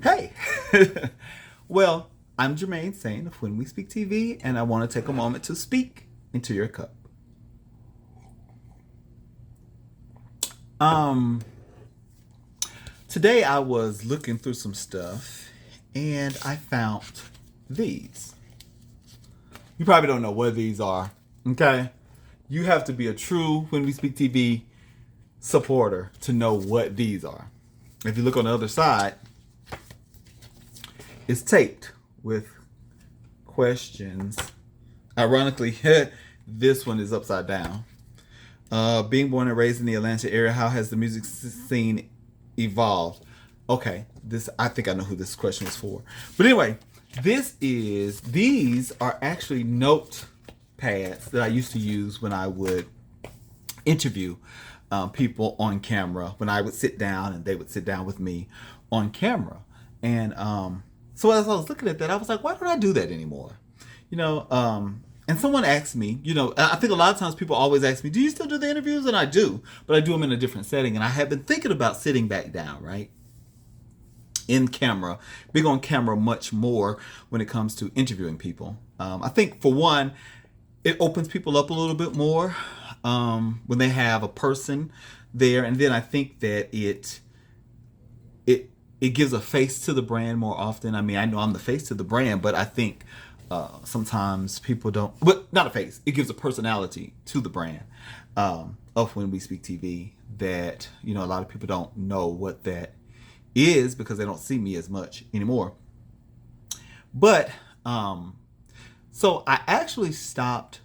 Hey! Well, I'm Jermaine Sain of When We Speak TV, and I want to take a moment to speak into your cup. Um, Today I was looking through some stuff, and I found these. You probably don't know what these are, okay? You have to be a true When We Speak TV supporter to know what these are. If you look on the other side, it's taped with questions. Ironically, this one is upside down. Being born and raised in the Atlanta area, how has the music scene evolved? Okay, this I think I know who this question is for. But anyway, these are actually note pads that I used to use when I would interview people on camera. When I would sit down and they would sit down with me on camera, and so as I was looking at that, I was like, why don't I do that anymore? You know, and someone asked me, I think a lot of times people always ask me, do you still do the interviews? And I do, but I do them in a different setting. And I have been thinking about sitting back down, right? In camera, big on camera much more when it comes to interviewing people. I think for one, it opens people up a little bit more when they have a person there. And then I think that it gives a face to the brand more often. I mean, I know I'm the face to the brand, but I think sometimes people don't, but not a face. It gives a personality to the brand of When We Speak TV that, a lot of people don't know what that is because they don't see me as much anymore. But, so I actually stopped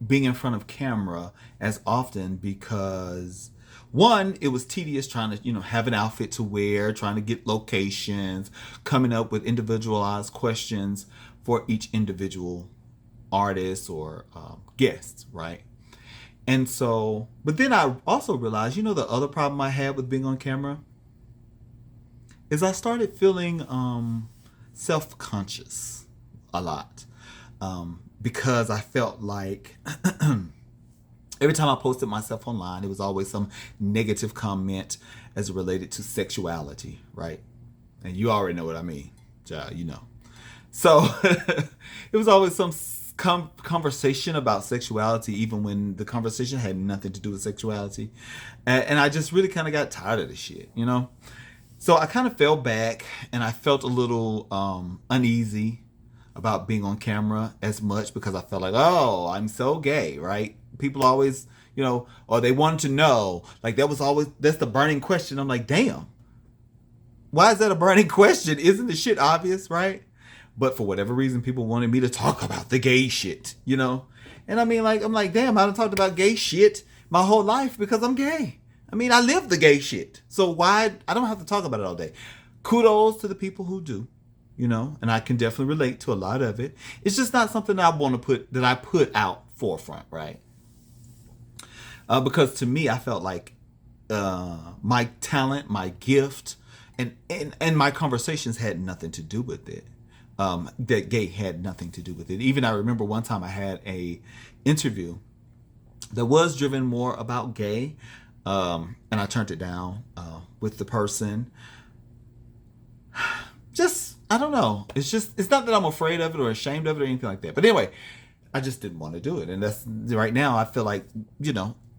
being in front of camera as often because one, it was tedious trying to, have an outfit to wear, trying to get locations, coming up with individualized questions for each individual artist or guest, right? And so, but then I also realized, the other problem I had with being on camera is I started feeling self-conscious a lot because I felt like every time I posted myself online, it was always some negative comment as it related to sexuality, right? And you already know what I mean, child, So it was always some conversation about sexuality, even when the conversation had nothing to do with sexuality. And I just really kind of got tired of this shit, So I kind of fell back and I felt a little uneasy about being on camera as much because I felt like, oh, I'm so gay, right? People always, or they wanted to know. Like that's the burning question. I'm like, damn, why is that a burning question? Isn't the shit obvious, right? But for whatever reason, people wanted me to talk about the gay shit, And I mean, I'm like, damn, I done talked about gay shit my whole life because I'm gay. I mean, I live the gay shit. So why? I don't have to talk about it all day. Kudos to the people who do, and I can definitely relate to a lot of it. It's just not something that I put out forefront, right? Because to me, I felt like my talent, my gift, and my conversations had nothing to do with it. That gay had nothing to do with it. Even I remember one time I had a interview that was driven more about gay, and I turned it down with the person. Just, I don't know. It's not that I'm afraid of it or ashamed of it or anything like that. But anyway, I just didn't want to do it. And that's right now. I feel like,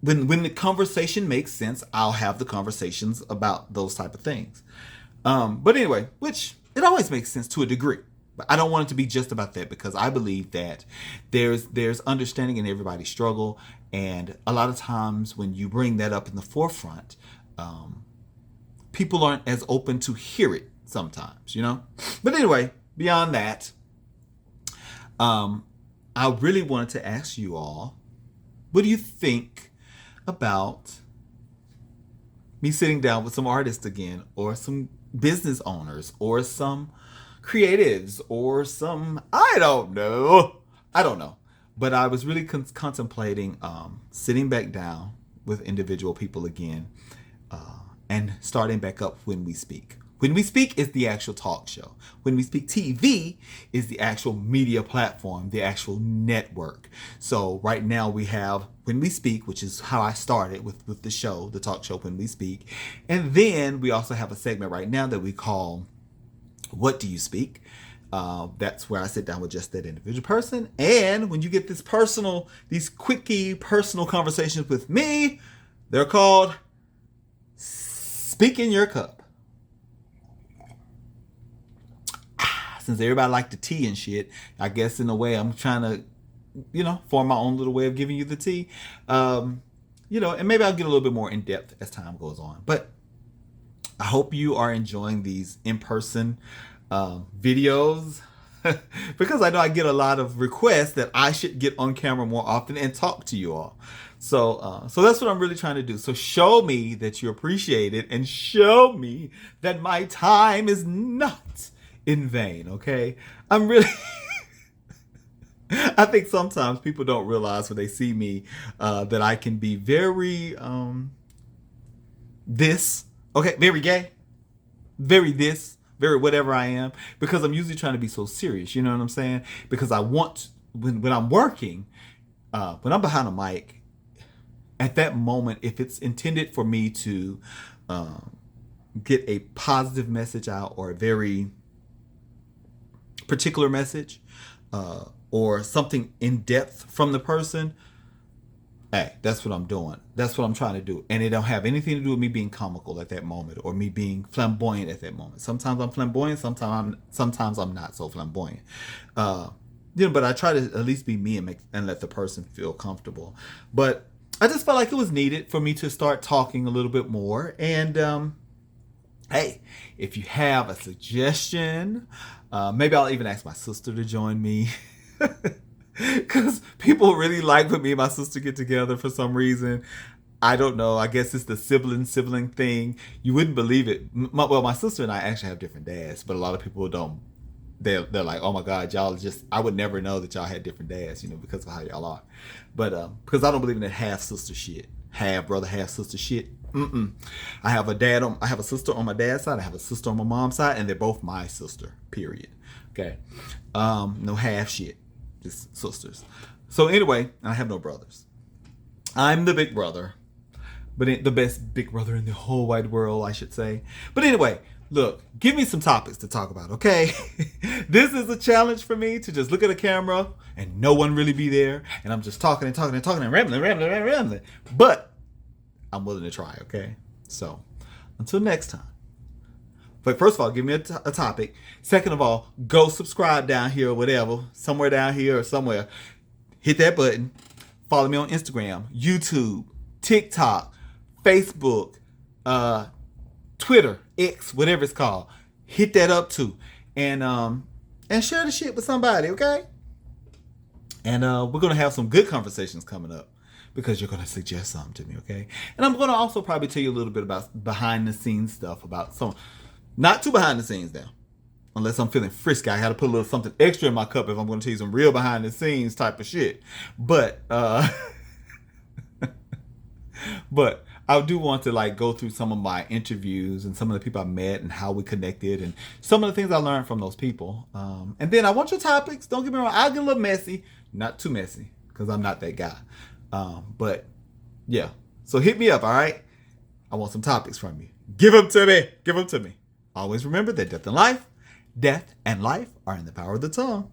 when the conversation makes sense, I'll have the conversations about those type of things. But anyway, which it always makes sense to a degree. But I don't want it to be just about that because I believe that there's understanding in everybody's struggle. And a lot of times when you bring that up in the forefront, people aren't as open to hear it sometimes, But anyway, beyond that, I really wanted to ask you all, what do you think about me sitting down with some artists again, or some business owners, or some creatives, or some, I don't know. But I was really contemplating sitting back down with individual people again and starting back up When We Speak. When We Speak is the actual talk show. When We Speak TV is the actual media platform, the actual network. So right now we have When We Speak, which is how I started with the show, the talk show When We Speak. And then we also have a segment right now that we call What do you speak? That's where I sit down with just that individual person. And when you get these quickie personal conversations with me, they're called Speak in Your Cup. Since everybody like the tea and shit, I guess in a way I'm trying to, form my own little way of giving you the tea. And maybe I'll get a little bit more in depth as time goes on. But I hope you are enjoying these in-person videos because I know I get a lot of requests that I should get on camera more often and talk to you all. So that's what I'm really trying to do. So show me that you appreciate it and show me that my time is not in vain. Okay, I'm really. I think sometimes people don't realize when they see me that I can be very very gay, very whatever I am, because I'm usually trying to be so serious. You know what I'm saying? Because I want when I'm working, when I'm behind a mic, at that moment, if it's intended for me to get a positive message out or a very particular message, or something in depth from the person, hey, that's what I'm doing. That's what I'm trying to do. And it don't have anything to do with me being comical at that moment or me being flamboyant at that moment. Sometimes I'm flamboyant, sometimes I'm not so flamboyant. But I try to at least be me and let the person feel comfortable. But I just felt like it was needed for me to start talking a little bit more. And hey, if you have a suggestion, maybe I'll even ask my sister to join me. Because people really like when me and my sister get together for some reason. I don't know. I guess it's the sibling thing. You wouldn't believe it. My sister and I actually have different dads, but a lot of people don't. They're like, oh my God, y'all I would never know that y'all had different dads, because of how y'all are. But because I don't believe in that half sister shit, half brother, half sister shit. I have a sister on my dad's side. I have a sister on my mom's side, and they're both my sister. Period. Okay. No half shit. Just sisters. So anyway, I have no brothers. I'm the big brother, but the best big brother in the whole wide world, I should say. But anyway, look, give me some topics to talk about, okay? This is a challenge for me to just look at a camera and no one really be there, and I'm just talking and rambling. But I'm willing to try, okay? So until next time. But first of all, give me a topic. Second of all, go subscribe down here or whatever, somewhere down here or somewhere. Hit that button. Follow me on Instagram, YouTube, TikTok, Facebook, Twitter, X, whatever it's called. Hit that up too, and share the shit with somebody, okay? And we're gonna have some good conversations coming up because you're gonna suggest something to me, okay? And I'm gonna also probably tell you a little bit about behind the scenes stuff about some. Not too behind the scenes now. Unless I'm feeling frisky. I had to put a little something extra in my cup if I'm going to tell you some real behind the scenes type of shit. But but I do want to go through some of my interviews and some of the people I met and how we connected and some of the things I learned from those people. And then I want your topics. Don't get me wrong. I'll get a little messy. Not too messy because I'm not that guy. But yeah. So hit me up, all right? I want some topics from you. Give them to me. Always remember that death and life are in the power of the tongue.